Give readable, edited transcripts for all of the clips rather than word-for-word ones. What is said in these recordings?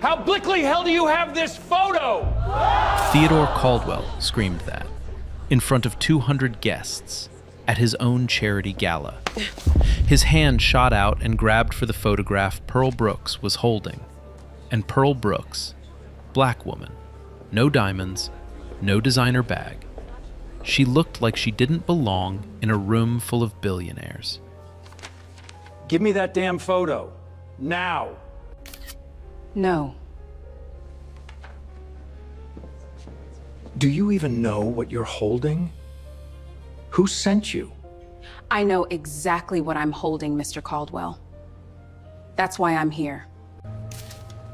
How Blickley hell do you have this photo? Theodore Caldwell screamed that, in front of 200 guests, at his own charity gala. His hand shot out and grabbed for the photograph Pearl Brooks was holding. And Pearl Brooks, black woman, no diamonds, no designer bag. She looked like she didn't belong in a room full of billionaires. Give me that damn photo. Now. No. Do you even know what you're holding? Who sent you? I know exactly what I'm holding, Mr. Caldwell. That's why I'm here.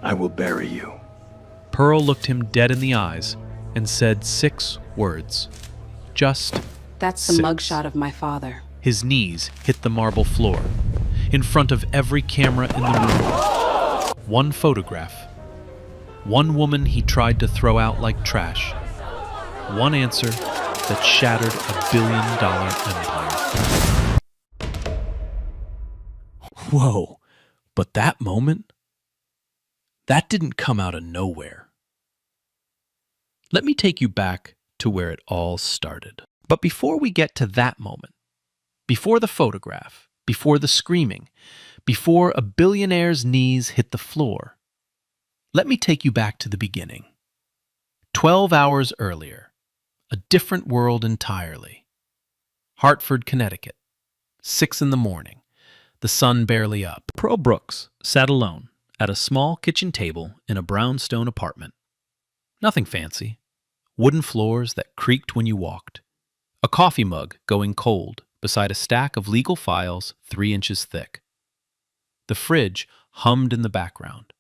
I will bury you. Pearl looked him dead in the eyes and said 6 words. Just That's the 6. mugshot of my father. His knees hit the marble floor, in front of every camera in the room. One photograph. One woman he tried to throw out like trash. One answer that shattered $1 billion empire. Whoa, but that moment? That didn't come out of nowhere. Let me take you back to where it all started. But before we get to that moment, before the photograph, before the screaming, before a billionaire's knees hit the floor, let me take you back to the beginning. 12 hours earlier, a different world entirely. Hartford, Connecticut, 6 in the morning, the sun barely up. Pearl Brooks sat alone at a small kitchen table in a brownstone apartment. Nothing fancy. Wooden floors that creaked when you walked. A coffee mug going cold beside a stack of legal files 3 inches thick. The fridge hummed in the background.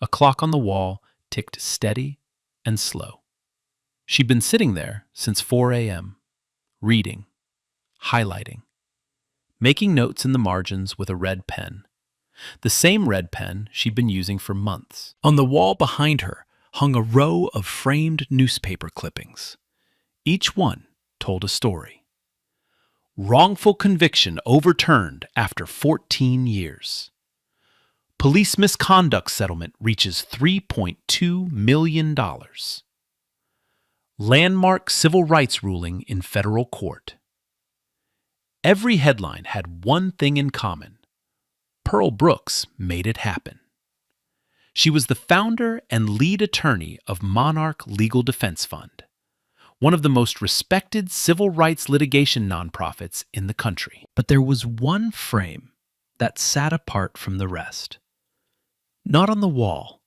A clock on the wall ticked steady and slow. She'd been sitting there since 4 a.m., reading, highlighting, making notes in the margins with a red pen. The same red pen she'd been using for months. On the wall behind her hung a row of framed newspaper clippings. Each one told a story. Wrongful conviction overturned after 14 years. Police misconduct settlement reaches $3.2 million. Landmark civil rights ruling in federal court. Every headline had one thing in common. Pearl Brooks made it happen. She was the founder and lead attorney of Monarch Legal Defense Fund, one of the most respected civil rights litigation nonprofits in the country. But there was one frame that sat apart from the rest. Not on the wall,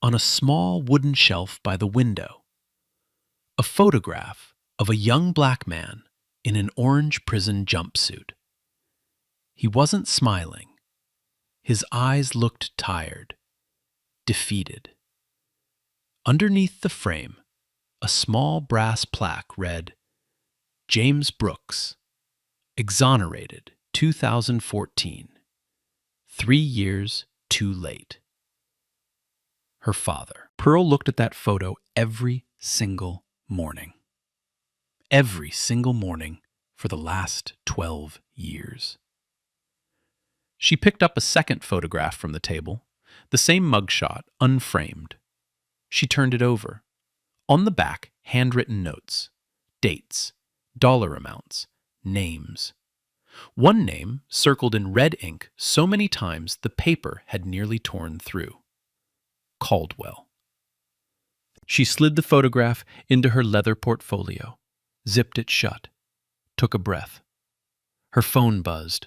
on a small wooden shelf by the window. A photograph of a young black man in an orange prison jumpsuit. He wasn't smiling. His eyes looked tired, defeated. Underneath the frame, a small brass plaque read, James Brooks, exonerated 2014, 3 years too late. Her father. Pearl looked at that photo every single morning. Every single morning for the last 12 years. She picked up a second photograph from the table, the same mugshot, unframed. She turned it over. On the back, handwritten notes, dates, dollar amounts, names. One name circled in red ink so many times the paper had nearly torn through. Caldwell. She slid the photograph into her leather portfolio, zipped it shut, took a breath. Her phone buzzed.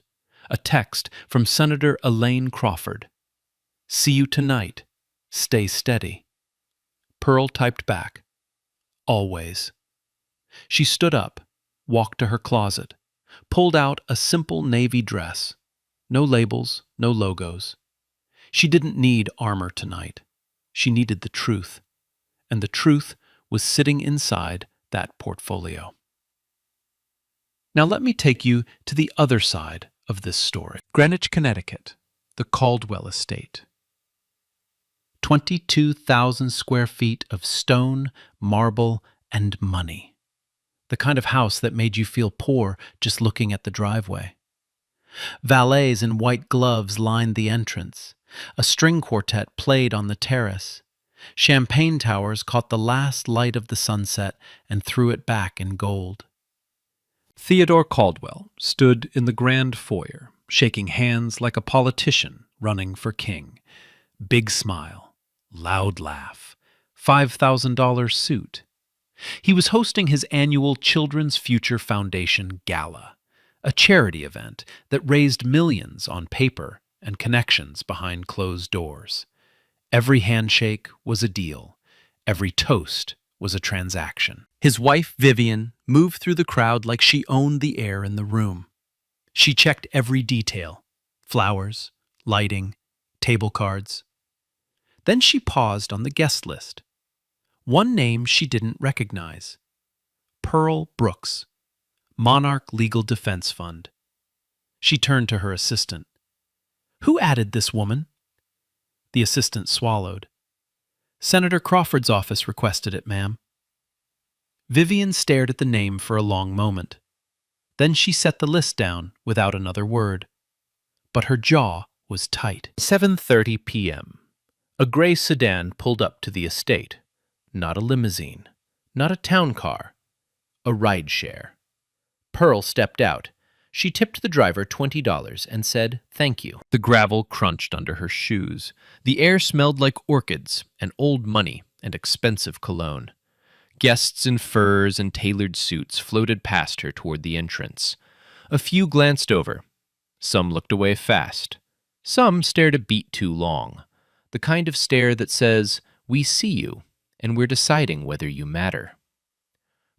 A text from Senator Elaine Crawford. See you tonight. Stay steady. Pearl typed back. Always. She stood up, walked to her closet, pulled out a simple navy dress. No labels, no logos. She didn't need armor tonight. She needed the truth. And the truth was sitting inside that portfolio. Now let me take you to the other side of this story. Greenwich, Connecticut, the Caldwell estate. 22,000 square feet of stone, marble, and money. The kind of house that made you feel poor just looking at the driveway. Valets in white gloves lined the entrance, A string quartet played on the terrace. Champagne towers caught the last light of the sunset and threw it back in gold. Theodore Caldwell stood in the grand foyer, shaking hands like a politician running for king. Big smile, loud laugh, $5,000 suit. He was hosting his annual Children's Future Foundation Gala, a charity event that raised millions on paper and connections behind closed doors. Every handshake was a deal. Every toast was a transaction. His wife, Vivian, moved through the crowd like she owned the air in the room. She checked every detail: flowers, lighting, table cards. Then she paused on the guest list. One name she didn't recognize: Pearl Brooks, Monarch Legal Defense Fund. She turned to her assistant. "Who added this woman?" The assistant swallowed. "Senator Crawford's office requested it, ma'am." Vivian stared at the name for a long moment. Then she set the list down without another word. But her jaw was tight. 7:30 p.m. A gray sedan pulled up to the estate. Not a limousine, not a town car, a rideshare. Pearl stepped out. She tipped the driver $20 and said, "Thank you." The gravel crunched under her shoes. The air smelled like orchids and old money and expensive cologne. Guests in furs and tailored suits floated past her toward the entrance. A few glanced over. Some looked away fast. Some stared a beat too long. The kind of stare that says, "We see you, and we're deciding whether you matter."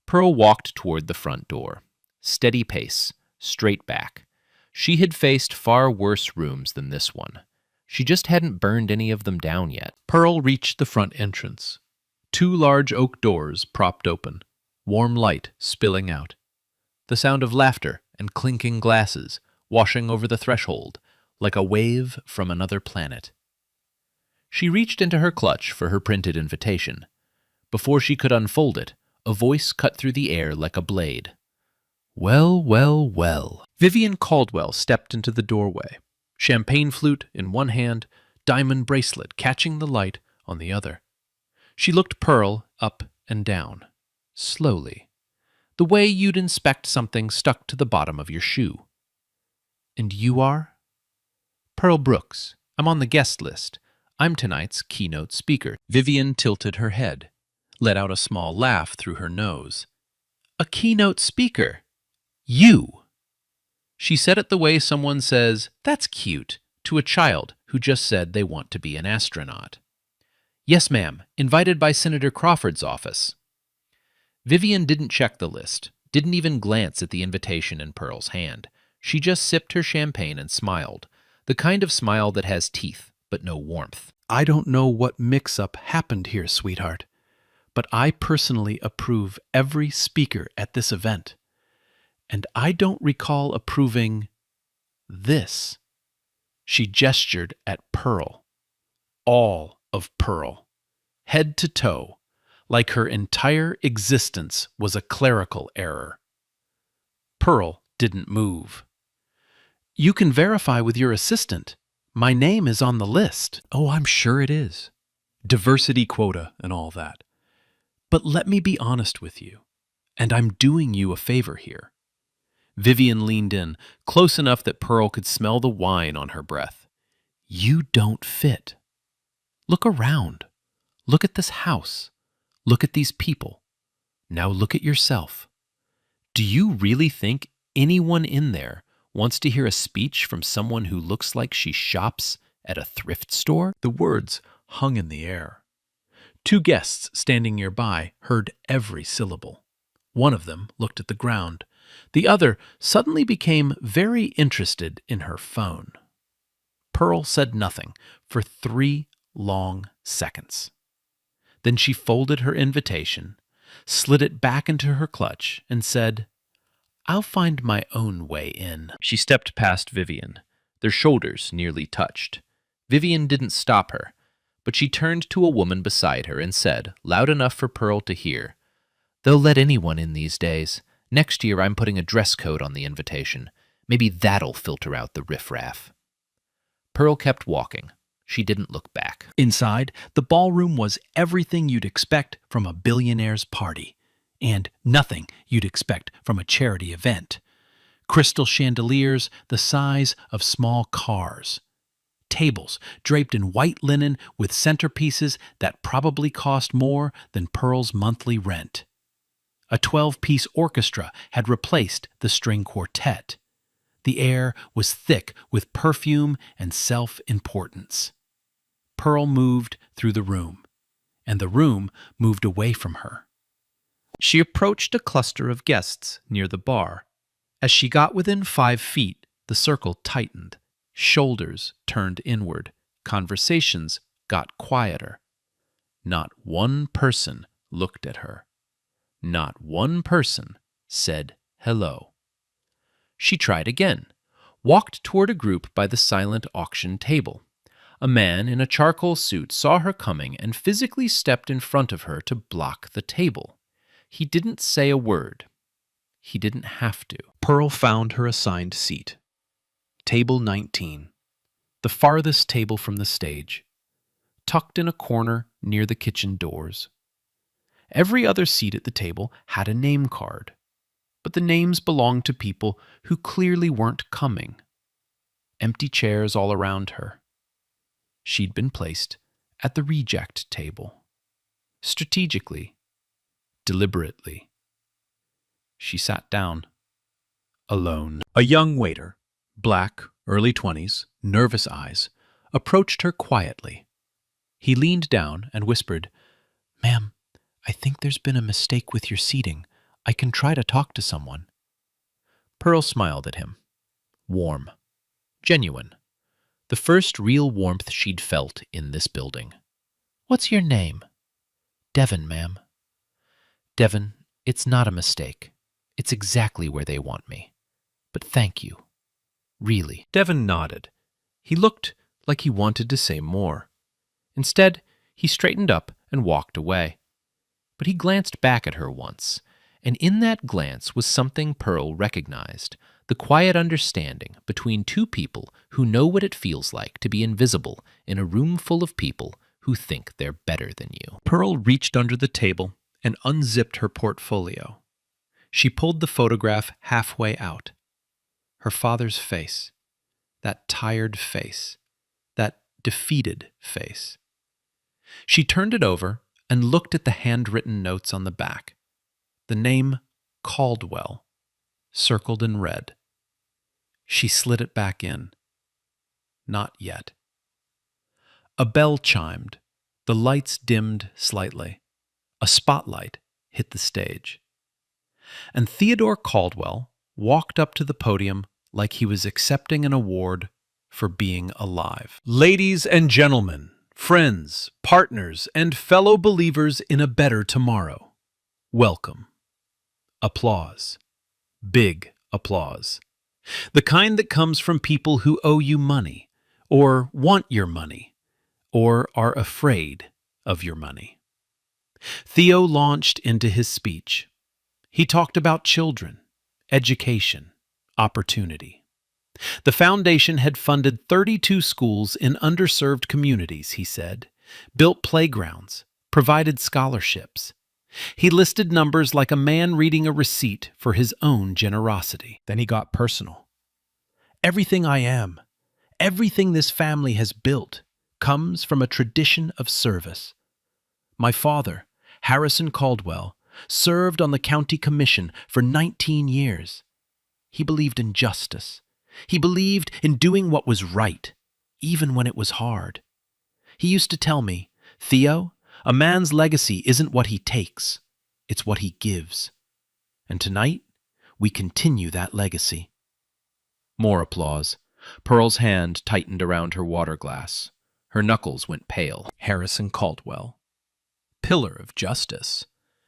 Pearl walked toward the front door. Steady pace. Straight back. She had faced far worse rooms than this one. She just hadn't burned any of them down yet. Pearl reached the front entrance. 2 large oak doors propped open, warm light spilling out. The sound of laughter and clinking glasses washing over the threshold like a wave from another planet. She reached into her clutch for her printed invitation. Before she could unfold it, a voice cut through the air like a blade. "Well, well, well." Vivian Caldwell stepped into the doorway, champagne flute in one hand, diamond bracelet catching the light on the other. She looked Pearl up and down, slowly, the way you'd inspect something stuck to the bottom of your shoe. "And you are?" "Pearl Brooks. I'm on the guest list. I'm tonight's keynote speaker." Vivian tilted her head, let out a small laugh through her nose. "A keynote speaker? You!" She said it the way someone says, "That's cute," to a child who just said they want to be an astronaut. "Yes, ma'am. Invited by Senator Crawford's office." Vivian didn't check the list, didn't even glance at the invitation in Pearl's hand. She just sipped her champagne and smiled, the kind of smile that has teeth but no warmth. "I don't know what mix-up happened here, sweetheart, but I personally approve every speaker at this event. And I don't recall approving this." She gestured at Pearl. All of Pearl. Head to toe, like her entire existence was a clerical error. Pearl didn't move. "You can verify with your assistant. My name is on the list." "Oh, I'm sure it is. Diversity quota and all that. But let me be honest with you, and I'm doing you a favor here." Vivian leaned in, close enough that Pearl could smell the wine on her breath. "You don't fit. Look around. Look at this house. Look at these people. Now look at yourself. Do you really think anyone in there wants to hear a speech from someone who looks like she shops at a thrift store?" The words hung in the air. 2 guests standing nearby heard every syllable. One of them looked at the ground. The other suddenly became very interested in her phone. Pearl said nothing for 3 long seconds. Then she folded her invitation, slid it back into her clutch, and said, "I'll find my own way in." She stepped past Vivian. Their shoulders nearly touched. Vivian didn't stop her, but she turned to a woman beside her and said, loud enough for Pearl to hear, "They'll let anyone in these days. Next year I'm putting a dress code on the invitation. Maybe that'll filter out the riffraff." Pearl kept walking. She didn't look back. Inside, the ballroom was everything you'd expect from a billionaire's party, and nothing you'd expect from a charity event. Crystal chandeliers the size of small cars. Tables draped in white linen with centerpieces that probably cost more than Pearl's monthly rent. A 12-piece orchestra had replaced the string quartet. The air was thick with perfume and self-importance. Pearl moved through the room, and the room moved away from her. She approached a cluster of guests near the bar. As she got within 5 feet, the circle tightened. Shoulders turned inward. Conversations got quieter. Not one person looked at her. Not one person said hello. She tried again, walked toward a group by the silent auction table. A man in a charcoal suit saw her coming and physically stepped in front of her to block the table. He didn't say a word. He didn't have to. Pearl found her assigned seat. Table 19, the farthest table from the stage, tucked in a corner near the kitchen doors. Every other seat at the table had a name card, but the names belonged to people who clearly weren't coming. Empty chairs all around her. She'd been placed at the reject table. Strategically, deliberately. She sat down, alone. A young waiter, black, early 20s, nervous eyes, approached her quietly. He leaned down and whispered, "Ma'am, I think there's been a mistake with your seating. I can try to talk to someone." Pearl smiled at him. Warm. Genuine. The first real warmth she'd felt in this building. "What's your name?" "Devon, ma'am." "Devon, it's not a mistake. It's exactly where they want me. But thank you. Really." Devon nodded. He looked like he wanted to say more. Instead, he straightened up and walked away. But he glanced back at her once, and in that glance was something Pearl recognized, the quiet understanding between two people who know what it feels like to be invisible in a room full of people who think they're better than you. Pearl reached under the table and unzipped her portfolio. She pulled the photograph halfway out. Her father's face, that tired face, that defeated face. She turned it over and looked at the handwritten notes on the back. The name Caldwell, circled in red. She slid it back in. Not yet. A bell chimed. The lights dimmed slightly. A spotlight hit the stage. And Theodore Caldwell walked up to the podium like he was accepting an award for being alive. "Ladies and gentlemen, friends, partners, and fellow believers in a better tomorrow, welcome." Applause. Big applause. The kind that comes from people who owe you money, or want your money, or are afraid of your money. Theo launched into his speech. He talked about children, education, opportunity. The foundation had funded 32 schools in underserved communities, he said, built playgrounds, provided scholarships. He listed numbers like a man reading a receipt for his own generosity. Then he got personal. "Everything I am, everything this family has built, comes from a tradition of service. My father, Harrison Caldwell, served on the county commission for 19 years. He believed in justice. He believed in doing what was right, even when it was hard. He used to tell me, 'Theo, a man's legacy isn't what he takes, it's what he gives.' And tonight, we continue that legacy." More applause. Pearl's hand tightened around her water glass. Her knuckles went pale. Harrison Caldwell. Pillar of justice.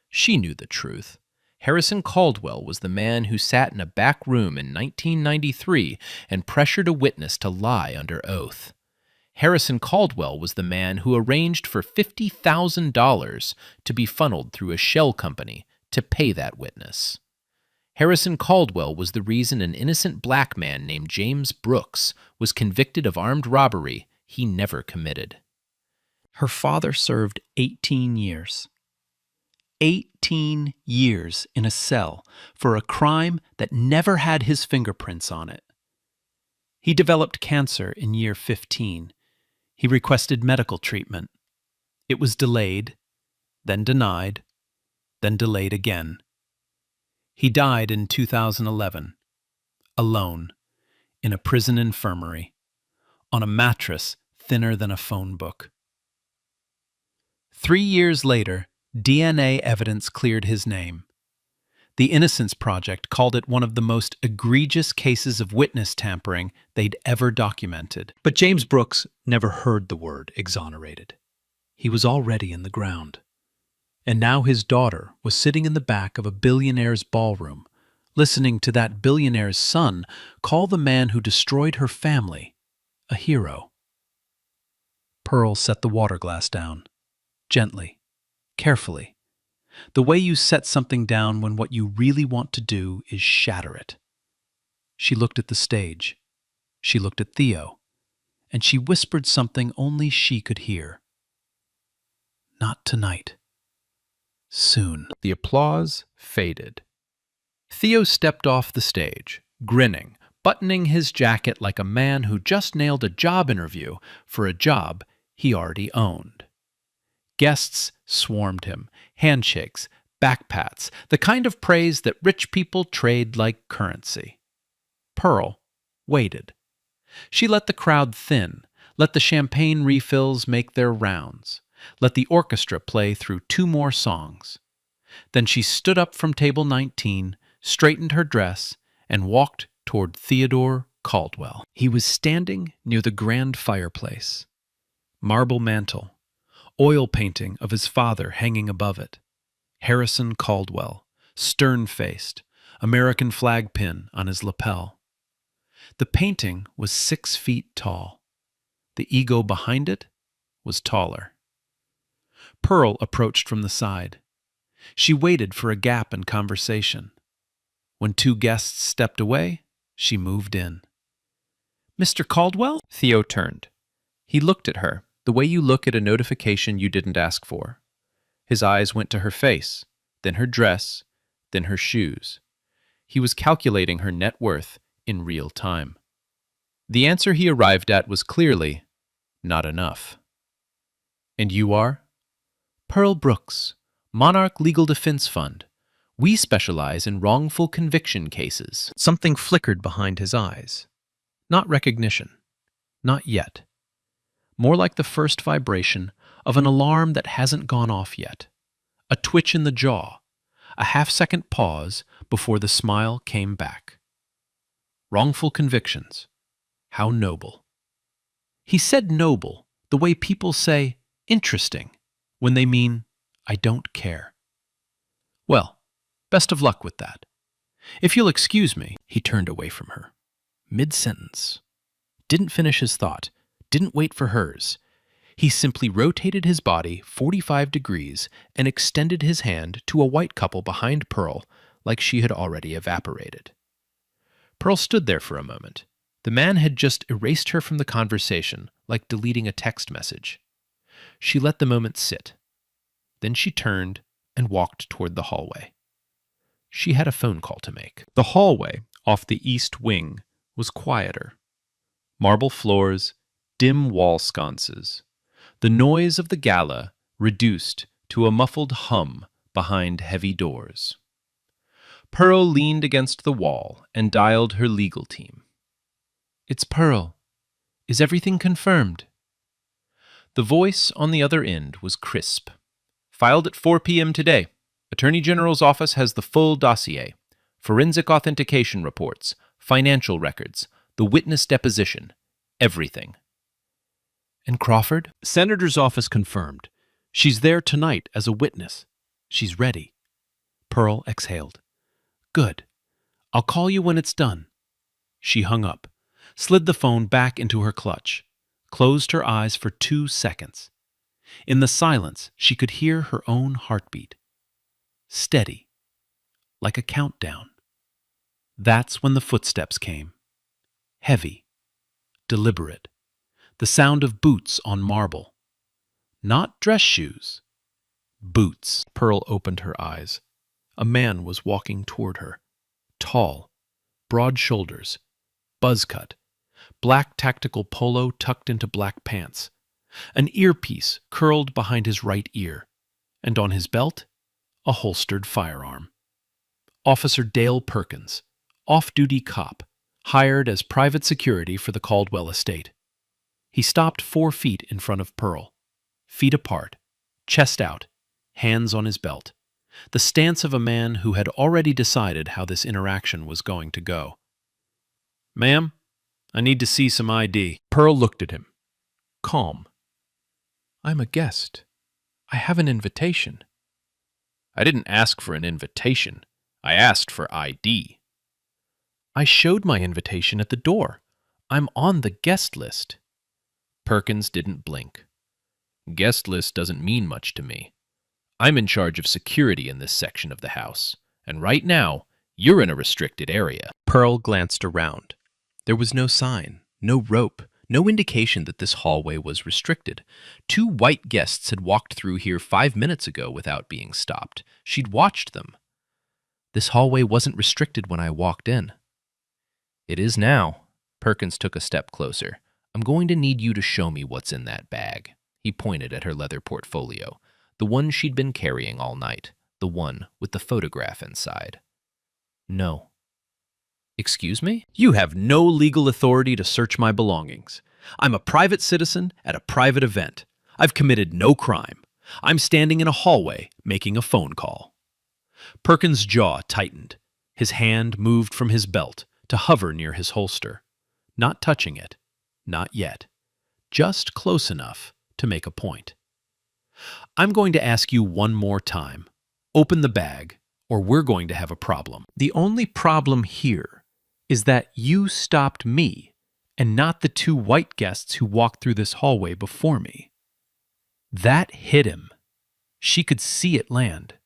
She knew the truth. Harrison Caldwell was the man who sat in a back room in 1993 and pressured a witness to lie under oath. Harrison Caldwell was the man who arranged for $50,000 to be funneled through a shell company to pay that witness. Harrison Caldwell was the reason an innocent black man named James Brooks was convicted of armed robbery he never committed. Her father served 18 years. 18 years in a cell for a crime that never had his fingerprints on it. He developed cancer in year 15. He requested medical treatment. It was delayed, then denied, then delayed again. He died in 2011, alone, in a prison infirmary, on a mattress thinner than a phone book. 3 years later, DNA evidence cleared his name. The Innocence Project called it one of the most egregious cases of witness tampering they'd ever documented. But James Brooks never heard the word exonerated. He was already in the ground. And now his daughter was sitting in the back of a billionaire's ballroom, listening to that billionaire's son call the man who destroyed her family a hero. Pearl set the water glass down, gently, carefully, the way you set something down when what you really want to do is shatter it. She looked at the stage. She looked at Theo, and she whispered something only she could hear. Not tonight. Soon. The applause faded. Theo stepped off the stage, grinning, buttoning his jacket like a man who just nailed a job interview for a job he already owned. Guests swarmed him, handshakes, backpats, the kind of praise that rich people trade like currency. Pearl waited. She let the crowd thin, let the champagne refills make their rounds, let the orchestra play through 2 more songs. Then she stood up from table 19, straightened her dress, and walked toward Theodore Caldwell. He was standing near the grand fireplace. Marble mantel, oil painting of his father hanging above it. Harrison Caldwell, stern-faced, American flag pin on his lapel. The painting was 6 feet tall. The ego behind it was taller. Pearl approached from the side. She waited for a gap in conversation. When 2 guests stepped away, she moved in. "Mr. Caldwell?" Theo turned. He looked at her, the way you look at a notification you didn't ask for. His eyes went to her face, then her dress, then her shoes. He was calculating her net worth in real time. The answer he arrived at was clearly not enough. "And you are?" "Pearl Brooks, Monarch Legal Defense Fund. We specialize in wrongful conviction cases." Something flickered behind his eyes. Not recognition. Not yet. More like the first vibration of an alarm that hasn't gone off yet. A twitch in the jaw. A half-second pause before the smile came back. Wrongful convictions. How noble. He said noble the way people say interesting when they mean I don't care. Well, best of luck with that. If you'll excuse me, he turned away from her. Mid-sentence. Didn't finish his thought. Didn't wait for hers. He simply rotated his body 45 degrees and extended his hand to a white couple behind Pearl like she had already evaporated. Pearl stood there for a moment. The man had just erased her from the conversation like deleting a text message. She let the moment sit. Then she turned and walked toward the hallway. She had a phone call to make. The hallway off the east wing was quieter. Marble floors, dim wall sconces. The noise of the gala reduced to a muffled hum behind heavy doors. Pearl leaned against the wall and dialed her legal team. "It's Pearl. Is everything confirmed?" The voice on the other end was crisp. "Filed at 4 p.m. today. Attorney General's office has the full dossier. Forensic authentication reports, financial records, the witness deposition, everything." "And Crawford?" "Senator's office confirmed. She's there tonight as a witness. She's ready." Pearl exhaled. "Good. I'll call you when it's done." She hung up, slid the phone back into her clutch, closed her eyes for 2 seconds. In the silence, she could hear her own heartbeat. Steady, like a countdown. That's when the footsteps came. Heavy, deliberate. the sound of boots on marble. Not dress shoes. Boots. Pearl opened her eyes. A man was walking toward her. Tall, broad shoulders, buzz cut, black tactical polo tucked into black pants, an earpiece curled behind his right ear, and on his belt, a holstered firearm. Officer Dale Perkins, off-duty cop, hired as private security for the Caldwell estate. He stopped 4 feet in front of Pearl, feet apart, chest out, hands on his belt, the stance of a man who had already decided how this interaction was going to go. "Ma'am, I need to see some ID." Pearl looked at him, calm. "I'm a guest. I have an invitation." "I didn't ask for an invitation. I asked for ID." "I showed my invitation at the door. I'm on the guest list." Perkins didn't blink. "Guest list doesn't mean much to me. I'm in charge of security in this section of the house, and right now, you're in a restricted area." Pearl glanced around. There was no sign, no rope, no indication that this hallway was restricted. 2 white guests had walked through here 5 minutes ago without being stopped. She'd watched them. This hallway wasn't restricted when I walked in. "It is now." Perkins took a step closer. "I'm going to need you to show me what's in that bag." He pointed at her leather portfolio, the one she'd been carrying all night, the one with the photograph inside. "No." "Excuse me? You have no legal authority to search my belongings. I'm a private citizen at a private event. I've committed no crime. I'm standing in a hallway making a phone call." Perkins' jaw tightened. His hand moved from his belt to hover near his holster, not touching it, not yet, just close enough to make a point. "I'm going to ask you one more time. Open the bag, or we're going to have a problem. The only problem here is that you stopped me and not the 2 white guests who walked through this hallway before me." That hit him. She could see it land.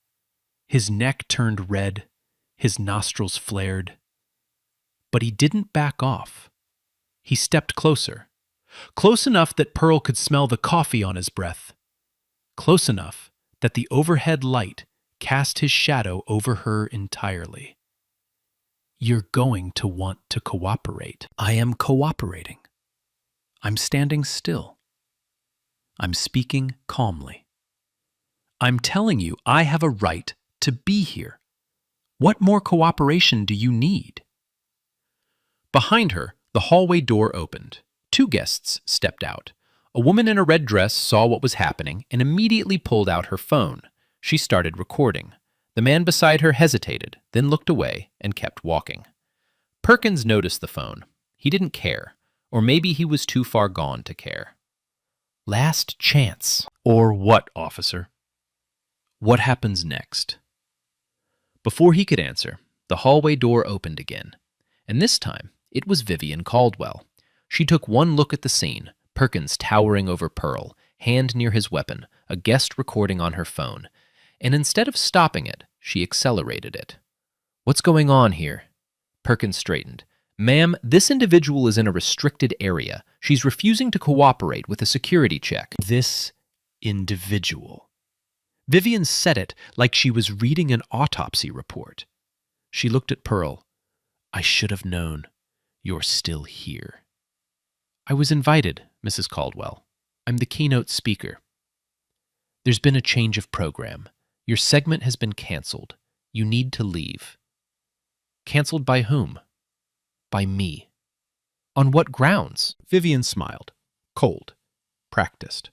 His neck turned red, his nostrils flared. But he didn't back off. He stepped closer, close enough that Pearl could smell the coffee on his breath, close enough that the overhead light cast his shadow over her entirely. "You're going to want to cooperate." "I am cooperating. I'm standing still. I'm speaking calmly. I'm telling you I have a right to be here. What more cooperation do you need?" Behind her, the hallway door opened. 2 guests stepped out. A woman in a red dress saw what was happening and immediately pulled out her phone. She started recording. The man beside her hesitated, then looked away and kept walking. Perkins noticed the phone. He didn't care, or maybe he was too far gone to care. "Last chance." "Or what, officer? What happens next?" Before he could answer, the hallway door opened again, and this time it was Vivian Caldwell. She took one look at the scene, Perkins towering over Pearl, hand near his weapon, a guest recording on her phone, and instead of stopping it, she accelerated it. "What's going on here?" Perkins straightened. "Ma'am, this individual is in a restricted area. She's refusing to cooperate with a security check." This individual. Vivian said it like she was reading an autopsy report. She looked at Pearl. "I should have known. You're still here." "I was invited, Mrs. Caldwell. I'm the keynote speaker." "There's been a change of program. Your segment has been canceled. You need to leave." "Canceled by whom?" "By me." "On what grounds?" Vivian smiled. Cold. Practiced.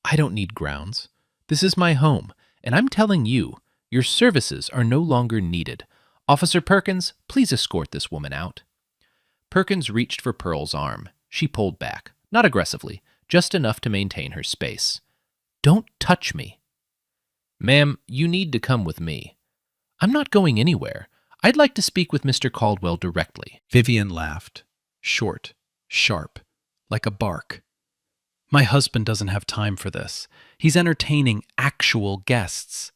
"I don't need grounds. This is my home, and I'm telling you, your services are no longer needed. Officer Perkins, please escort this woman out." Perkins reached for Pearl's arm. She pulled back, not aggressively, just enough to maintain her space. "Don't touch me." "Ma'am, you need to come with me." "I'm not going anywhere. I'd like to speak with Mr. Caldwell directly." Vivian laughed, short, sharp, like a bark. "My husband doesn't have time for this. He's entertaining actual guests."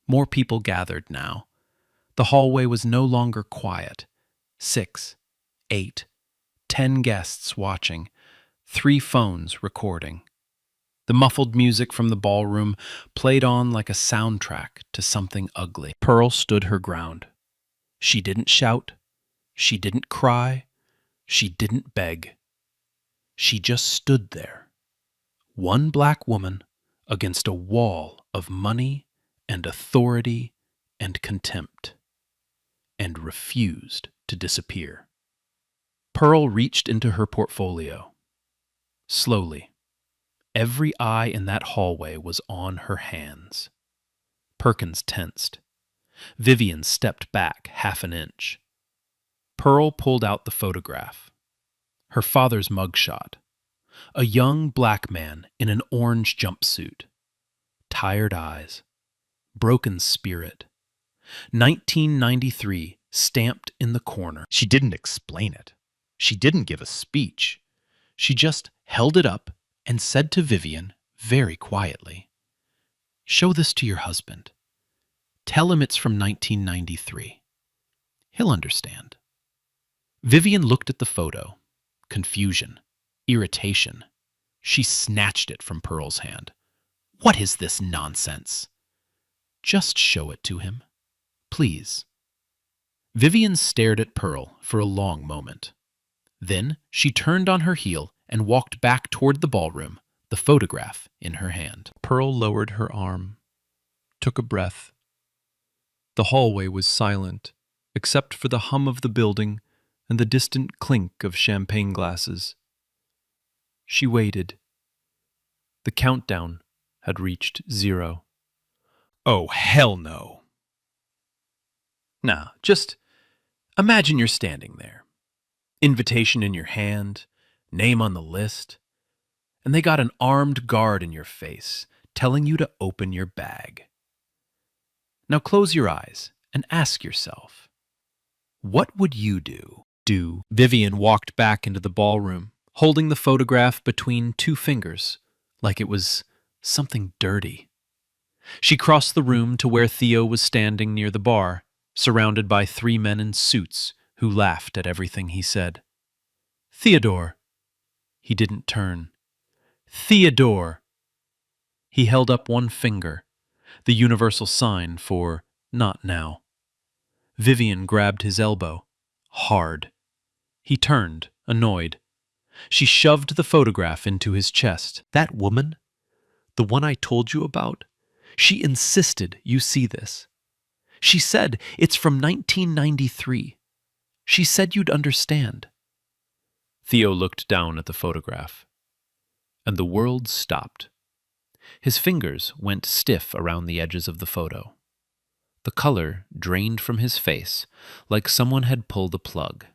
More people gathered now. The hallway was no longer quiet. 6, 8, 10 guests watching. 3 phones recording. The muffled music from the ballroom played on like a soundtrack to something ugly. Pearl stood her ground. She didn't shout. She didn't cry. She didn't beg. She just stood there. One black woman against a wall of money and authority and contempt, and refused to disappear. Pearl reached into her portfolio. Slowly, every eye in that hallway was on her hands. Perkins tensed. Vivian stepped back half an inch. Pearl pulled out the photograph. Her father's mugshot. A young black man in an orange jumpsuit. Tired eyes. Broken spirit. 1993 stamped in the corner. She didn't explain it. She didn't give a speech. She just held it up and said to Vivian very quietly, "Show this to your husband. Tell him it's from 1993. He'll understand." Vivian looked at the photo. Confusion. Irritation. She snatched it from Pearl's hand. "What is this nonsense?" "Just show it to him. Please." Vivian stared at Pearl for a long moment. Then she turned on her heel and walked back toward the ballroom, the photograph in her hand. Pearl lowered her arm, took a breath. The hallway was silent, except for the hum of the building and the distant clink of champagne glasses. She waited. The countdown had reached 0. Oh, hell no. Now, just imagine you're standing there. Invitation in your hand, name on the list, and they got an armed guard in your face telling you to open your bag. Now close your eyes and ask yourself, what would you do? Vivian walked back into the ballroom, holding the photograph between 2 fingers, like it was something dirty. She crossed the room to where Theo was standing near the bar, surrounded by 3 men in suits who laughed at everything he said. "Theodore." He didn't turn. "Theodore." He held up one finger, the universal sign for not now. Vivian grabbed his elbow, hard. He turned, annoyed. She shoved the photograph into his chest. "That woman, the one I told you about, she insisted you see this. She said it's from 1993. She said you'd understand." Theo looked down at the photograph, and the world stopped. His fingers went stiff around the edges of the photo. The color drained from his face like someone had pulled a plug.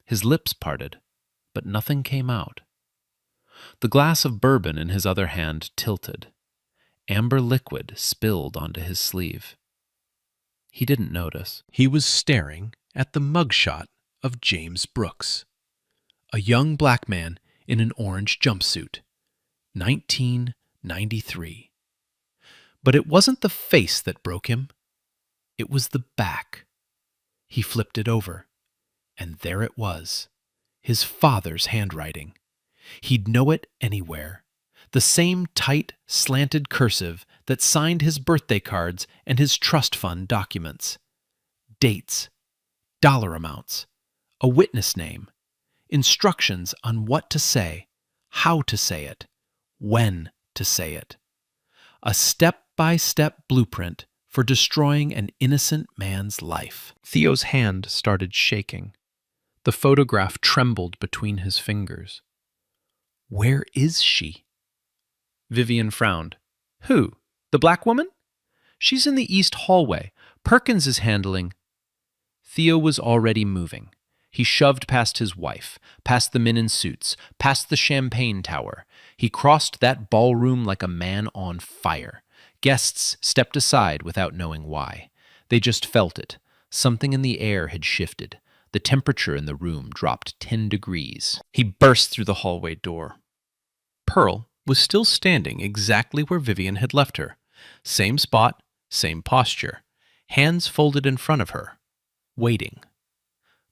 His lips parted, but nothing came out. The glass of bourbon in his other hand tilted. Amber liquid spilled onto his sleeve. He didn't notice. He was staring at the mugshot of James Brooks, a young black man in an orange jumpsuit, 1993. But it wasn't the face that broke him. It was the back. He flipped it over, and there it was, his father's handwriting. He'd know it anywhere. The same tight, slanted cursive that signed his birthday cards and his trust fund documents. Dates, dollar amounts, a witness name, instructions on what to say, how to say it, when to say it. A step-by-step blueprint for destroying an innocent man's life. Theo's hand started shaking. The photograph trembled between his fingers. "Where is she?" Vivian frowned. "Who? The black woman?" "She's in the east hallway. Perkins is handling—" Theo was already moving. He shoved past his wife, past the men in suits, past the champagne tower. He crossed that ballroom like a man on fire. Guests stepped aside without knowing why. They just felt it. Something in the air had shifted. The temperature in the room dropped 10 degrees. He burst through the hallway door. Pearl was still standing exactly where Vivian had left her. Same spot, same posture. Hands folded in front of her. Waiting.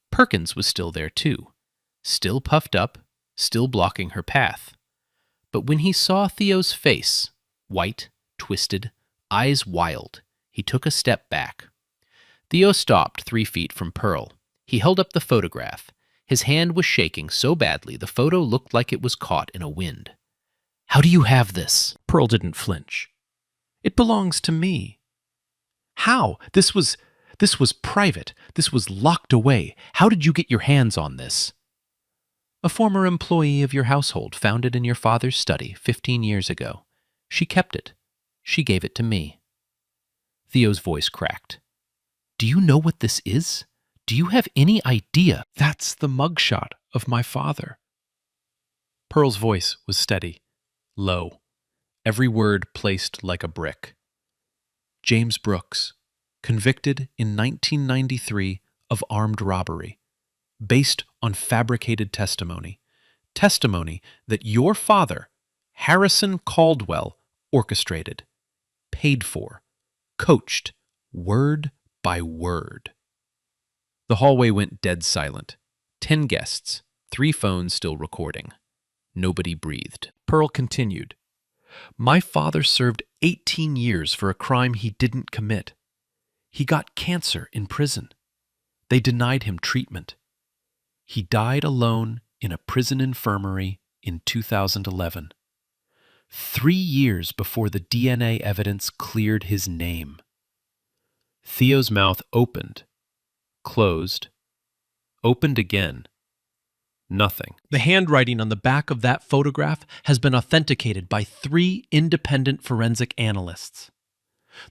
Perkins was still there too. Still puffed up, still blocking her path. But when he saw Theo's face, white, twisted, eyes wild, he took a step back. Theo stopped 3 feet from Pearl. He held up the photograph. His hand was shaking so badly the photo looked like it was caught in a wind. "How do you have this?" Pearl didn't flinch. "It belongs to me." "How? This was private. This was locked away. How did you get your hands on this?" "A former employee of your household found it in your father's study 15 years ago. She kept it. She gave it to me." Theo's voice cracked. "Do you know what this is? Do you have any idea?" "That's the mugshot of my father." Pearl's voice was steady, low, every word placed like a brick. "James Brooks, convicted in 1993 of armed robbery, based on fabricated testimony. Testimony that your father, Harrison Caldwell, orchestrated, paid for, coached, word by word." The hallway went dead silent. 10 guests, 3 phones still recording. Nobody breathed. Pearl continued. "My father served 18 years for a crime he didn't commit. He got cancer in prison. They denied him treatment. He died alone in a prison infirmary in 2011. 3 years before the DNA evidence cleared his name." Theo's mouth opened, closed, opened again. Nothing. "The handwriting on the back of that photograph has been authenticated by 3 independent forensic analysts.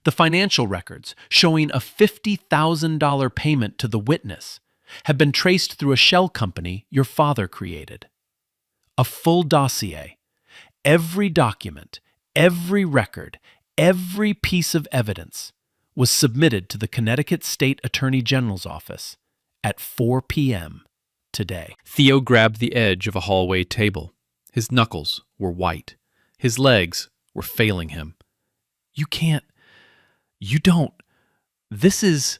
The financial records showing a $50,000 payment to the witness have been traced through a shell company your father created. A full dossier, every document, every record, every piece of evidence was submitted to the Connecticut State Attorney General's office at 4 p.m. today." Theo grabbed the edge of a hallway table. His knuckles were white. His legs were failing him. You don't. This is...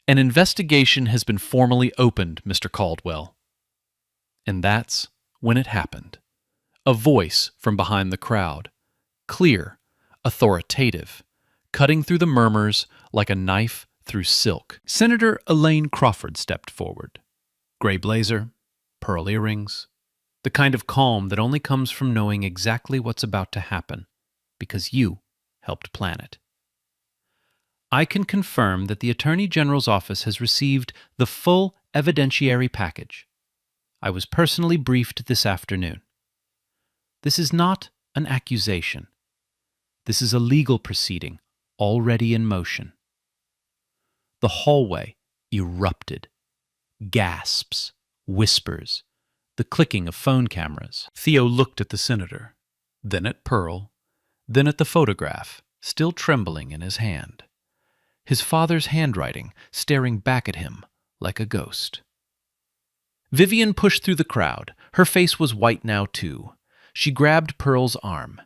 An investigation has been formally opened, Mr. Caldwell." And that's when it happened. A voice from behind the crowd, clear, authoritative, cutting through the murmurs like a knife through silk. Senator Elaine Crawford stepped forward. Gray blazer, pearl earrings, the kind of calm that only comes from knowing exactly what's about to happen, because you helped plan it. "I can confirm that the Attorney General's office has received the full evidentiary package. I was personally briefed this afternoon. This is not an accusation. This is a legal proceeding already in motion." The hallway erupted. Gasps, whispers, the clicking of phone cameras. Theo looked at the senator, then at Pearl, then at the photograph, still trembling in his hand. His father's handwriting staring back at him like a ghost. Vivian pushed through the crowd. Her face was white now, too. She grabbed Pearl's arm.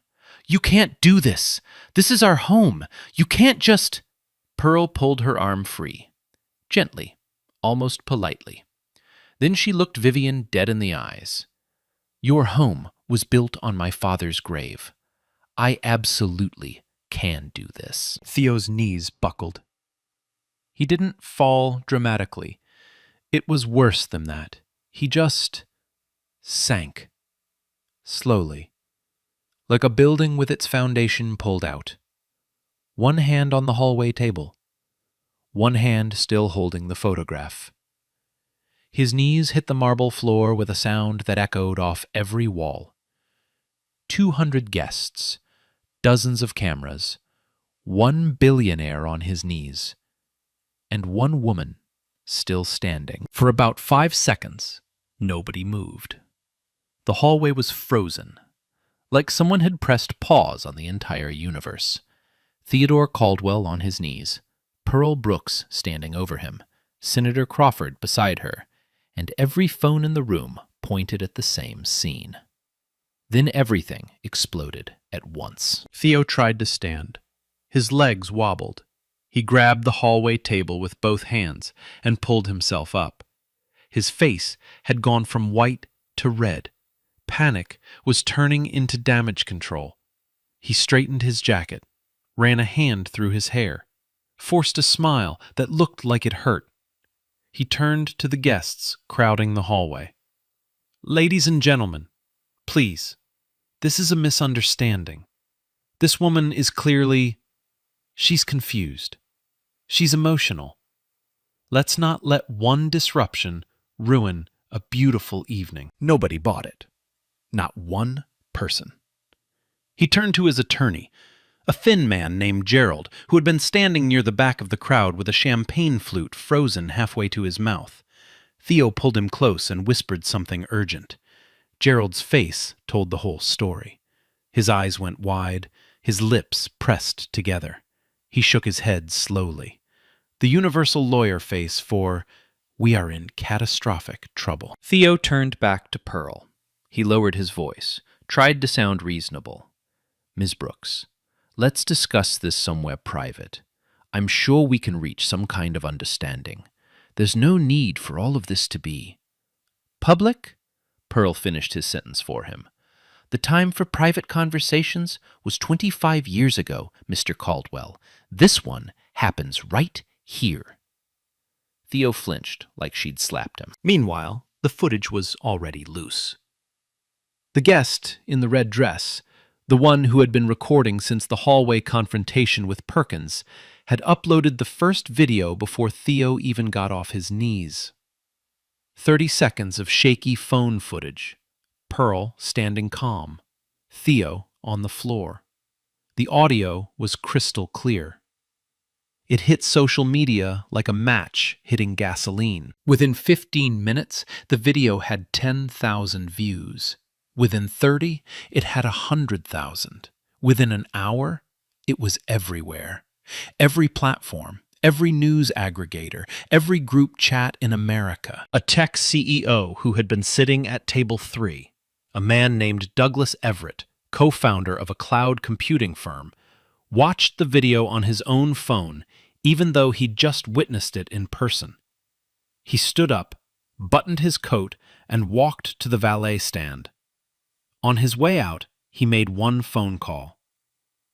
"You can't do this. This is our home. You can't just—" Pearl pulled her arm free, gently, almost politely. Then she looked Vivian dead in the eyes. "Your home was built on my father's grave. I absolutely can do this." Theo's knees buckled. He didn't fall dramatically. It was worse than that. He just sank. Slowly. Like a building with its foundation pulled out. One hand on the hallway table. One hand still holding the photograph. His knees hit the marble floor with a sound that echoed off every wall. 200 guests. Dozens of cameras. 1 billionaire on his knees. And 1 woman still standing. For about 5 seconds, nobody moved. The hallway was frozen, like someone had pressed pause on the entire universe. Theodore Caldwell on his knees, Pearl Brooks standing over him, Senator Crawford beside her, and every phone in the room pointed at the same scene. Then everything exploded at once. Theo tried to stand. His legs wobbled. He grabbed the hallway table with both hands and pulled himself up. His face had gone from white to red, panic was turning into damage control. He straightened his jacket, ran a hand through his hair, forced a smile that looked like it hurt. He turned to the guests crowding the hallway. "Ladies and gentlemen, please, this is a misunderstanding. This woman is she's confused. She's emotional. Let's not let one disruption ruin a beautiful evening." Nobody bought it. Not one person. He turned to his attorney, a thin man named Gerald, who had been standing near the back of the crowd with a champagne flute frozen halfway to his mouth. Theo pulled him close and whispered something urgent. Gerald's face told the whole story. His eyes went wide, his lips pressed together. He shook his head slowly. The universal lawyer face for, "We are in catastrophic trouble." Theo turned back to Pearl. He lowered his voice, tried to sound reasonable. "Ms. Brooks, let's discuss this somewhere private. I'm sure we can reach some kind of understanding. There's no need for all of this to be public." Pearl finished his sentence for him. "The time for private conversations was 25 years ago, Mr. Caldwell. This one happens right here." Theo flinched like she'd slapped him. Meanwhile, the footage was already loose. The guest in the red dress, the one who had been recording since the hallway confrontation with Perkins, had uploaded the first video before Theo even got off his knees. 30 seconds of shaky phone footage. Pearl standing calm. Theo on the floor. The audio was crystal clear. It hit social media like a match hitting gasoline. Within 15 minutes, the video had 10,000 views. Within 30, it had 100,000. Within an hour, it was everywhere. Every platform, every news aggregator, every group chat in America. A tech CEO who had been sitting at table 3, a man named Douglas Everett, co-founder of a cloud computing firm, watched the video on his own phone, even though he'd just witnessed it in person. He stood up, buttoned his coat, and walked to the valet stand. On his way out, he made one phone call.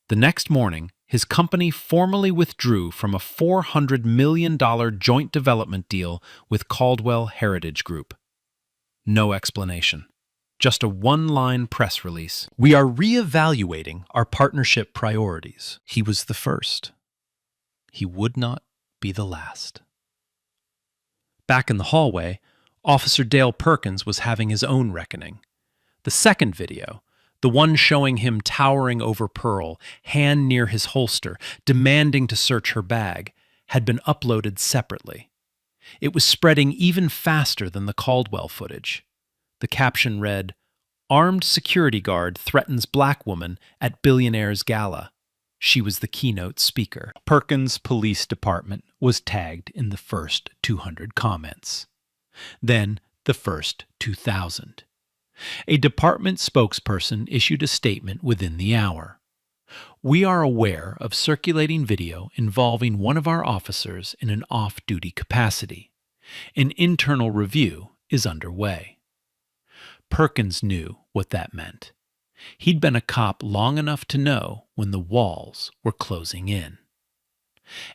The next morning, his company formally withdrew from a $400 million joint development deal with Caldwell Heritage Group. No explanation. Just a one-line press release. "We are reevaluating our partnership priorities." He was the first. He would not be the last. Back in the hallway, Officer Dale Perkins was having his own reckoning. The second video, the one showing him towering over Pearl, hand near his holster, demanding to search her bag, had been uploaded separately. It was spreading even faster than the Caldwell footage. The caption read, "Armed security guard threatens black woman at Billionaire's gala." She was the keynote speaker. Perkins Police Department was tagged in the first 200 comments. Then the first 2,000. A department spokesperson issued a statement within the hour. "We are aware of circulating video involving one of our officers in an off-duty capacity. An internal review is underway." Perkins knew what that meant. He'd been a cop long enough to know when the walls were closing in.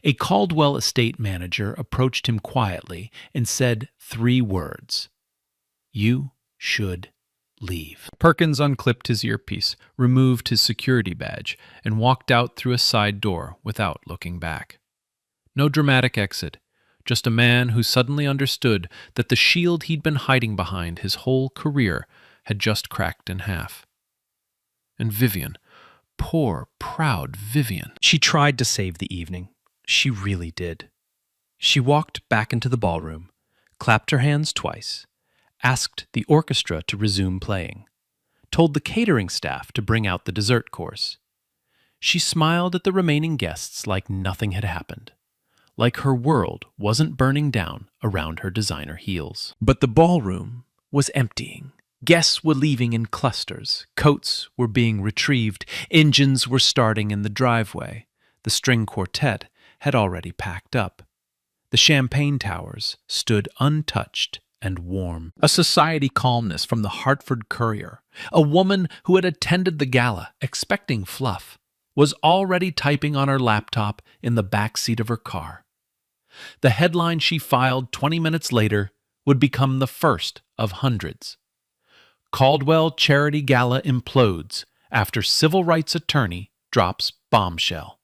A Caldwell estate manager approached him quietly and said 3 words. "You should leave." Perkins unclipped his earpiece, removed his security badge, and walked out through a side door without looking back. No dramatic exit, just a man who suddenly understood that the shield he'd been hiding behind his whole career had just cracked in half. And Vivian, poor, proud Vivian. She tried to save the evening. She really did. She walked back into the ballroom, clapped her hands twice, asked the orchestra to resume playing, told the catering staff to bring out the dessert course. She smiled at the remaining guests like nothing had happened, like her world wasn't burning down around her designer heels. But the ballroom was emptying. Guests were leaving in clusters, coats were being retrieved, engines were starting in the driveway. The string quartet had already packed up. The champagne towers stood untouched and warm. A society calmness from the Hartford Courier. A woman who had attended the gala, expecting fluff, was already typing on her laptop in the back seat of her car. The headline she filed 20 minutes later would become the first of hundreds. Caldwell Charity Gala implodes after civil rights attorney drops bombshell.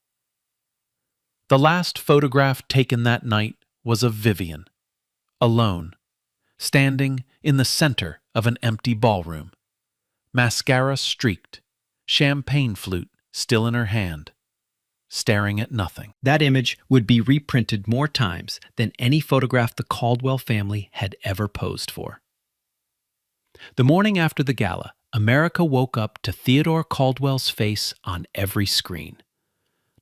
The last photograph taken that night was of Vivian, alone, standing in the center of an empty ballroom, mascara streaked, champagne flute still in her hand, staring at nothing. That image would be reprinted more times than any photograph the Caldwell family had ever posed for. The morning after the gala, America woke up to Theodore Caldwell's face on every screen.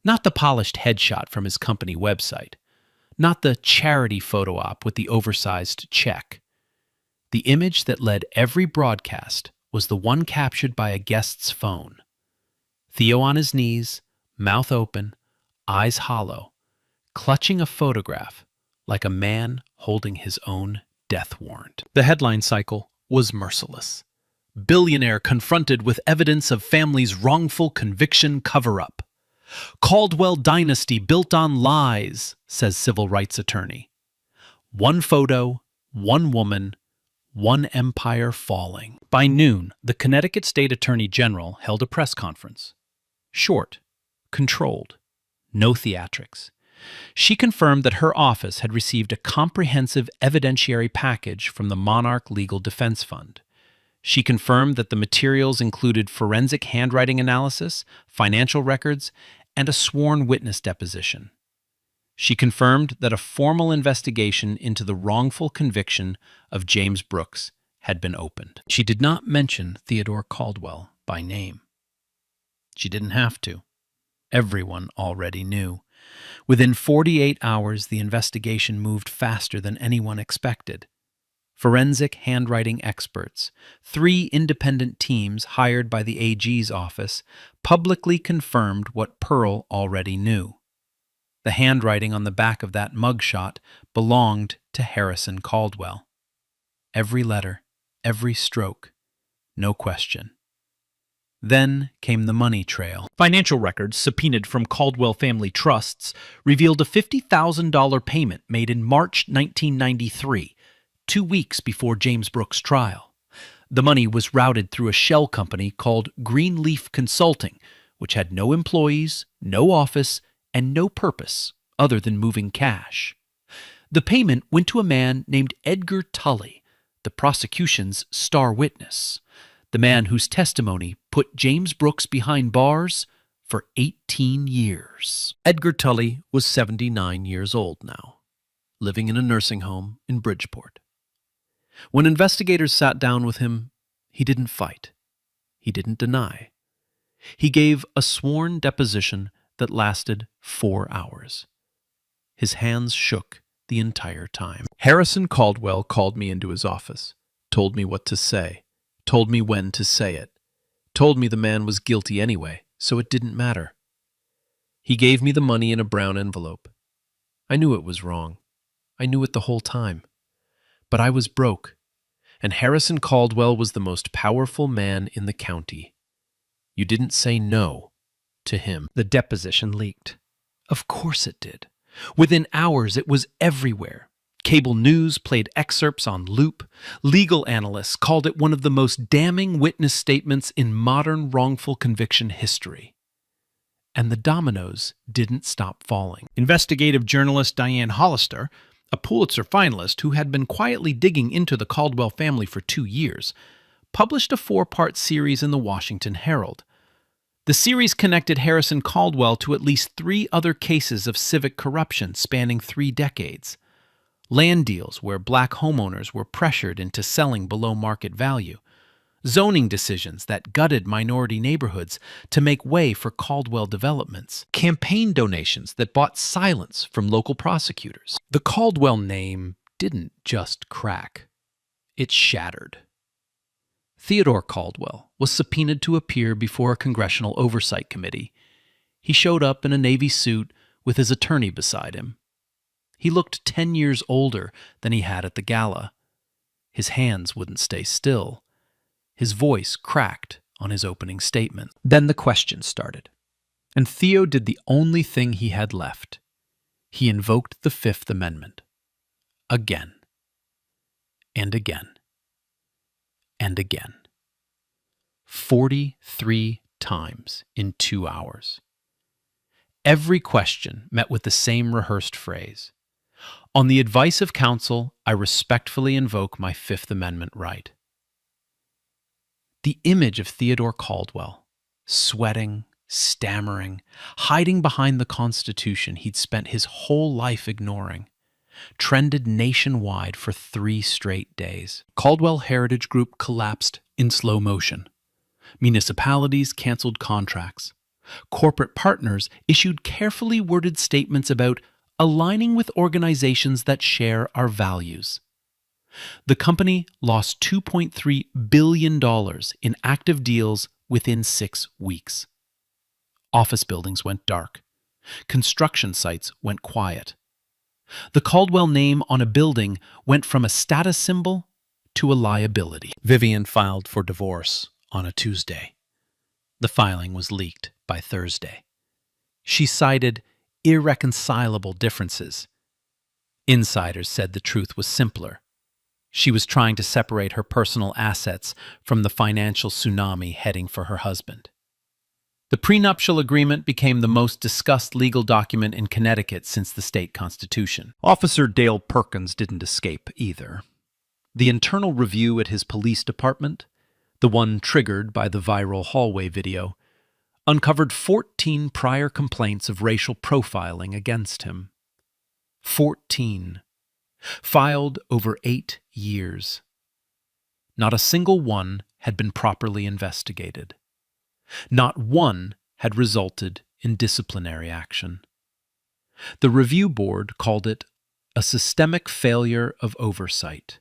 Not the polished headshot from his company website, not the charity photo op with the oversized check. The image that led every broadcast was the one captured by a guest's phone. Theo on his knees, mouth open, eyes hollow, clutching a photograph like a man holding his own death warrant. The headline cycle was merciless. Billionaire confronted with evidence of family's wrongful conviction cover-up. Caldwell dynasty built on lies, says civil rights attorney. One photo, one woman, one empire falling. By noon, the Connecticut State Attorney General held a press conference. Short, controlled, no theatrics. She confirmed that her office had received a comprehensive evidentiary package from the Monarch Legal Defense Fund. She confirmed that the materials included forensic handwriting analysis, financial records, and a sworn witness deposition. She confirmed that a formal investigation into the wrongful conviction of James Brooks had been opened. She did not mention Theodore Caldwell by name. She didn't have to. Everyone already knew. Within 48 hours, the investigation moved faster than anyone expected. Forensic handwriting experts, 3 independent teams hired by the AG's office, publicly confirmed what Pearl already knew. The handwriting on the back of that mugshot belonged to Harrison Caldwell. Every letter, every stroke, no question. Then came the money trail. Financial records subpoenaed from Caldwell family trusts revealed a $50,000 payment made in March 1993, 2 weeks before James Brooks' trial. The money was routed through a shell company called Greenleaf Consulting, which had no employees, no office, and no purpose other than moving cash. The payment went to a man named Edgar Tully, the prosecution's star witness, the man whose testimony put James Brooks behind bars for 18 years. Edgar Tully was 79 years old now, living in a nursing home in Bridgeport. When investigators sat down with him, he didn't fight. He didn't deny. He gave a sworn deposition that lasted 4 hours. His hands shook the entire time. Harrison Caldwell called me into his office, told me what to say, told me when to say it, told me the man was guilty anyway, so it didn't matter. He gave me the money in a brown envelope. I knew it was wrong. I knew it the whole time. But I was broke, and Harrison Caldwell was the most powerful man in the county. You didn't say no to him. The deposition leaked. Of course it did. Within hours, it was everywhere. Cable news played excerpts on loop. Legal analysts called it one of the most damning witness statements in modern wrongful conviction history. And the dominoes didn't stop falling. Investigative journalist Diane Hollister, a Pulitzer finalist who had been quietly digging into the Caldwell family for 2 years, published a 4-part series in the Washington Herald. The series connected Harrison Caldwell to at least 3 other cases of civic corruption spanning 3 decades. Land deals where black homeowners were pressured into selling below market value. Zoning decisions that gutted minority neighborhoods to make way for Caldwell developments. Campaign donations that bought silence from local prosecutors. The Caldwell name didn't just crack. It shattered. Theodore Caldwell was subpoenaed to appear before a congressional oversight committee. He showed up in a Navy suit with his attorney beside him. He looked 10 years older than he had at the gala. His hands wouldn't stay still. His voice cracked on his opening statement. Then the questions started, and Theo did the only thing he had left. He invoked the Fifth Amendment. Again. And again. And again. 43 times in 2 hours. Every question met with the same rehearsed phrase. On the advice of counsel, I respectfully invoke my Fifth Amendment right. The image of Theodore Caldwell, sweating, stammering, hiding behind the Constitution he'd spent his whole life ignoring, trended nationwide for 3 straight days. Caldwell Heritage Group collapsed in slow motion. Municipalities canceled contracts. Corporate partners issued carefully worded statements about aligning with organizations that share our values. The company lost $2.3 billion in active deals within 6 weeks. Office buildings went dark. Construction sites went quiet. The Caldwell name on a building went from a status symbol to a liability. Vivian filed for divorce on a Tuesday. The filing was leaked by Thursday. She cited irreconcilable differences. Insiders said the truth was simpler. She was trying to separate her personal assets from the financial tsunami heading for her husband. The prenuptial agreement became the most discussed legal document in Connecticut since the state constitution. Officer Dale Perkins didn't escape either. The internal review at his police department, the one triggered by the viral hallway video, uncovered 14 prior complaints of racial profiling against him. 14. Filed over 8 years. Not a single one had been properly investigated. Not one had resulted in disciplinary action. The review board called it a systemic failure of oversight.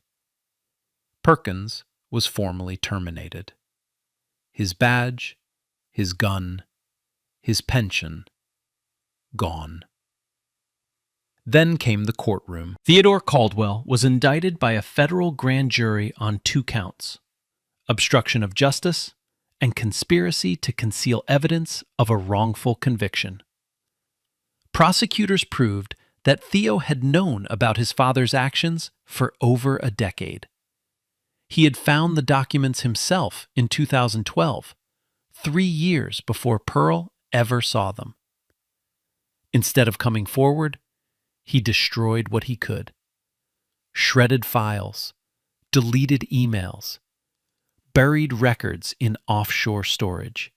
Perkins was formally terminated. His badge, his gun, his pension, gone. Then came the courtroom. Theodore Caldwell was indicted by a federal grand jury on 2 counts: obstruction of justice and conspiracy to conceal evidence of a wrongful conviction. Prosecutors proved that Theo had known about his father's actions for over a decade. He had found the documents himself in 2012, 3 years before Pearl ever saw them. Instead of coming forward, he destroyed what he could. Shredded files, deleted emails, buried records in offshore storage.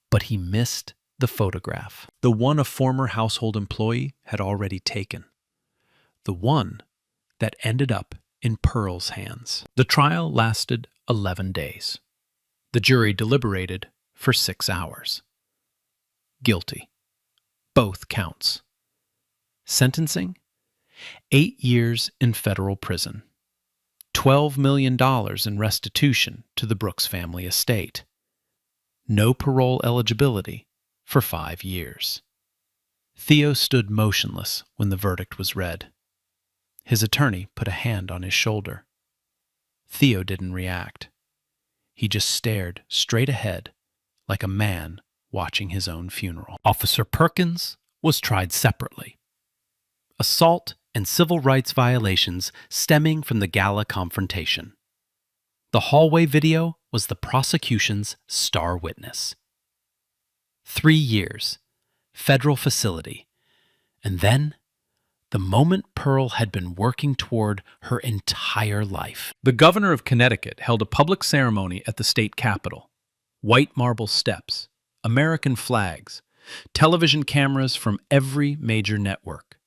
But he missed the photograph. The one a former household employee had already taken. The one that ended up in Pearl's hands. The trial lasted 11 days. The jury deliberated for 6 hours. Guilty. Both counts. Sentencing? 8 years in federal prison. $12 million in restitution to the Brooks family estate. No parole eligibility for 5 years. Theo stood motionless when the verdict was read. His attorney put a hand on his shoulder. Theo didn't react. He just stared straight ahead like a man watching his own funeral. Officer Perkins was tried separately. Assault and civil rights violations stemming from the gala confrontation. The hallway video was the prosecution's star witness. 3 years, federal facility, and then the moment Pearl had been working toward her entire life. The governor of Connecticut held a public ceremony at the state capitol. White marble steps, American flags, television cameras from every major network.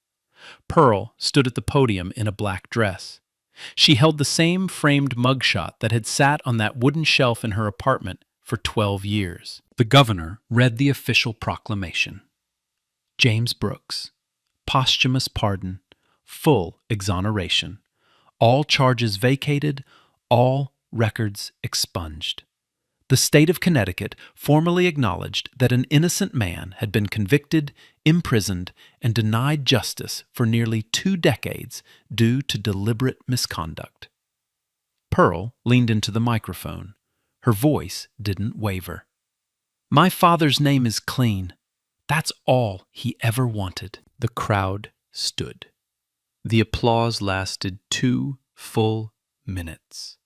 Pearl stood at the podium in a black dress. She held the same framed mugshot that had sat on that wooden shelf in her apartment for 12 years. The governor read the official proclamation. James Brooks. Posthumous pardon, full exoneration, all charges vacated, all records expunged. The state of Connecticut formally acknowledged that an innocent man had been convicted, imprisoned, and denied justice for nearly 2 decades due to deliberate misconduct. Pearl leaned into the microphone. Her voice didn't waver. My father's name is clean. That's all he ever wanted. The crowd stood. The applause lasted 2 full minutes.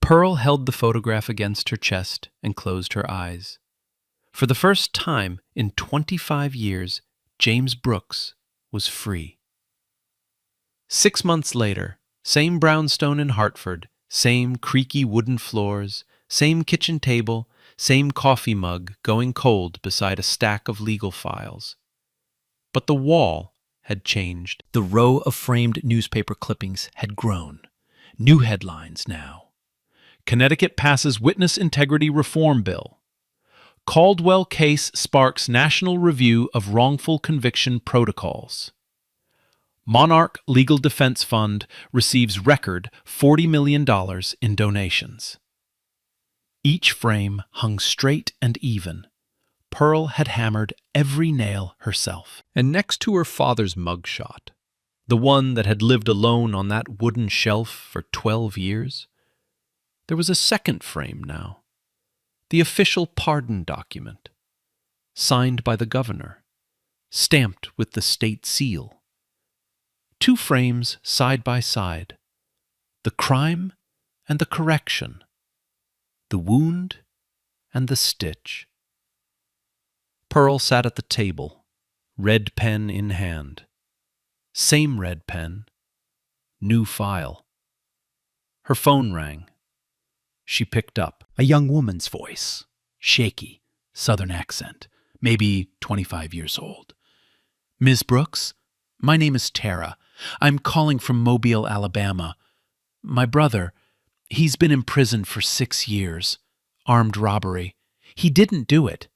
Pearl held the photograph against her chest and closed her eyes. For the first time in 25 years, James Brooks was free. 6 months later, same brownstone in Hartford, same creaky wooden floors, same kitchen table, same coffee mug going cold beside a stack of legal files. But the wall had changed. The row of framed newspaper clippings had grown. New headlines now. Connecticut passes Witness Integrity Reform Bill. Caldwell case sparks national review of wrongful conviction protocols. Monarch Legal Defense Fund receives record $40 million in donations. Each frame hung straight and even. Pearl had hammered every nail herself. And next to her father's mugshot, the one that had lived alone on that wooden shelf for 12 years, there was a second frame now, the official pardon document, signed by the governor, stamped with the state seal. 2 frames side by side, the crime and the correction, the wound and the stitch. Pearl sat at the table, red pen in hand. Same red pen, new file. Her phone rang. She picked up. A young woman's voice, shaky, southern accent, maybe 25 years old. Ms. Brooks, my name is Tara. I'm calling from Mobile, Alabama. My brother, he's been imprisoned for 6 years. Armed robbery. He didn't do it.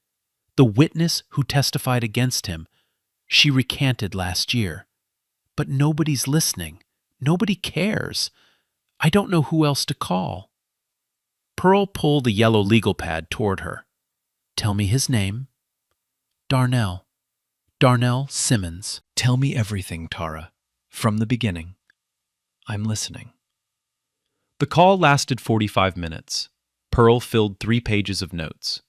The witness who testified against him, she recanted last year. But nobody's listening. Nobody cares. I don't know who else to call. Pearl pulled the yellow legal pad toward her. Tell me his name. Darnell. Darnell Simmons. Tell me everything, Tara, from the beginning. I'm listening. The call lasted 45 minutes. Pearl filled 3 pages of notes.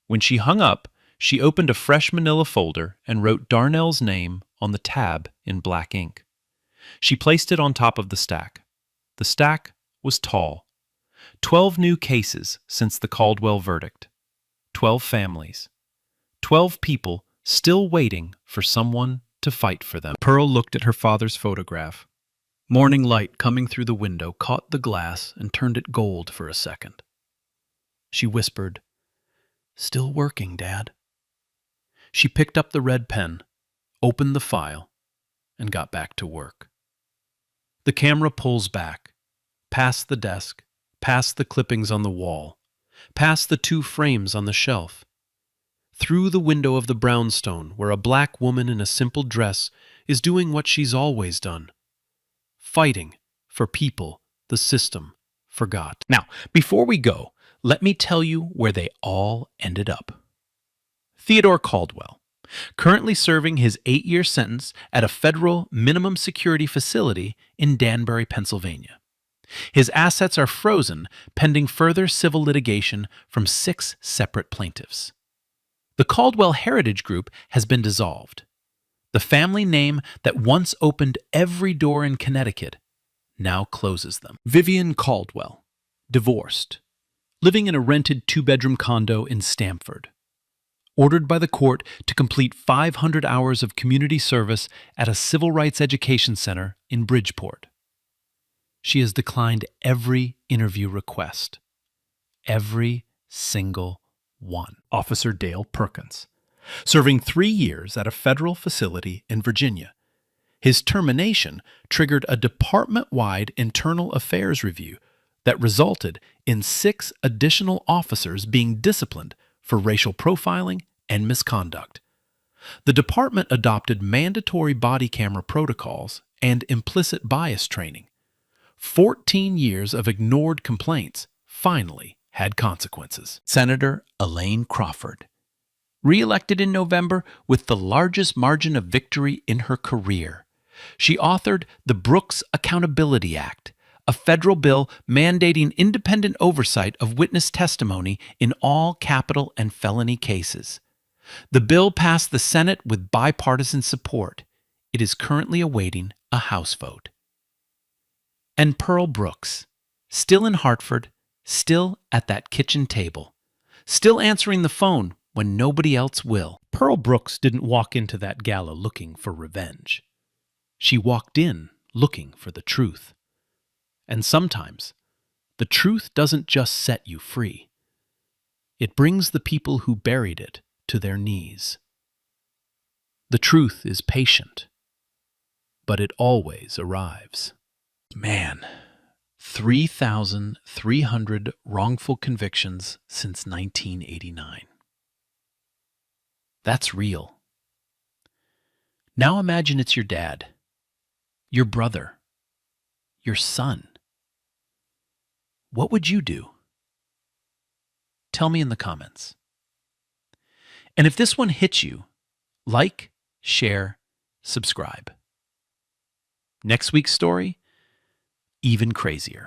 When she hung up, she opened a fresh manila folder and wrote Darnell's name on the tab in black ink. She placed it on top of the stack. The stack was tall. 12 new cases since the Caldwell verdict. 12 families. 12 people still waiting for someone to fight for them. Pearl looked at her father's photograph. Morning light coming through the window caught the glass and turned it gold for a second. She whispered, "Still working, Dad." She picked up the red pen, opened the file, and got back to work. The camera pulls back, past the desk, past the clippings on the wall, past the 2 frames on the shelf, through the window of the brownstone where a black woman in a simple dress is doing what she's always done, fighting for people the system forgot. Now, before we go, let me tell you where they all ended up. Theodore Caldwell, currently serving his 8-year sentence at a federal minimum security facility in Danbury, Pennsylvania. His assets are frozen pending further civil litigation from 6 separate plaintiffs. The Caldwell Heritage Group has been dissolved. The family name that once opened every door in Connecticut now closes them. Vivian Caldwell, divorced, living in a rented 2-bedroom condo in Stamford. Ordered by the court to complete 500 hours of community service at a civil rights education center in Bridgeport. She has declined every interview request. Every single one. Officer Dale Perkins, serving 3 years at a federal facility in Virginia. His termination triggered a department-wide internal affairs review that resulted in 6 additional officers being disciplined for racial profiling and misconduct. The department adopted mandatory body camera protocols and implicit bias training. 14 years of ignored complaints finally had consequences. Senator Elaine Crawford, re-elected in November with the largest margin of victory in her career. She authored the Brooks Accountability Act, a federal bill mandating independent oversight of witness testimony in all capital and felony cases. The bill passed the Senate with bipartisan support. It is currently awaiting a House vote. And Pearl Brooks, still in Hartford, still at that kitchen table, still answering the phone when nobody else will. Pearl Brooks didn't walk into that gala looking for revenge. She walked in looking for the truth. And sometimes, the truth doesn't just set you free. It brings the people who buried it to their knees. The truth is patient, but it always arrives. Man, 3,300 wrongful convictions since 1989. That's real. Now imagine it's your dad, your brother, your son. What would you do? Tell me in the comments. And if this one hits you, like, share, subscribe. Next week's story, even crazier.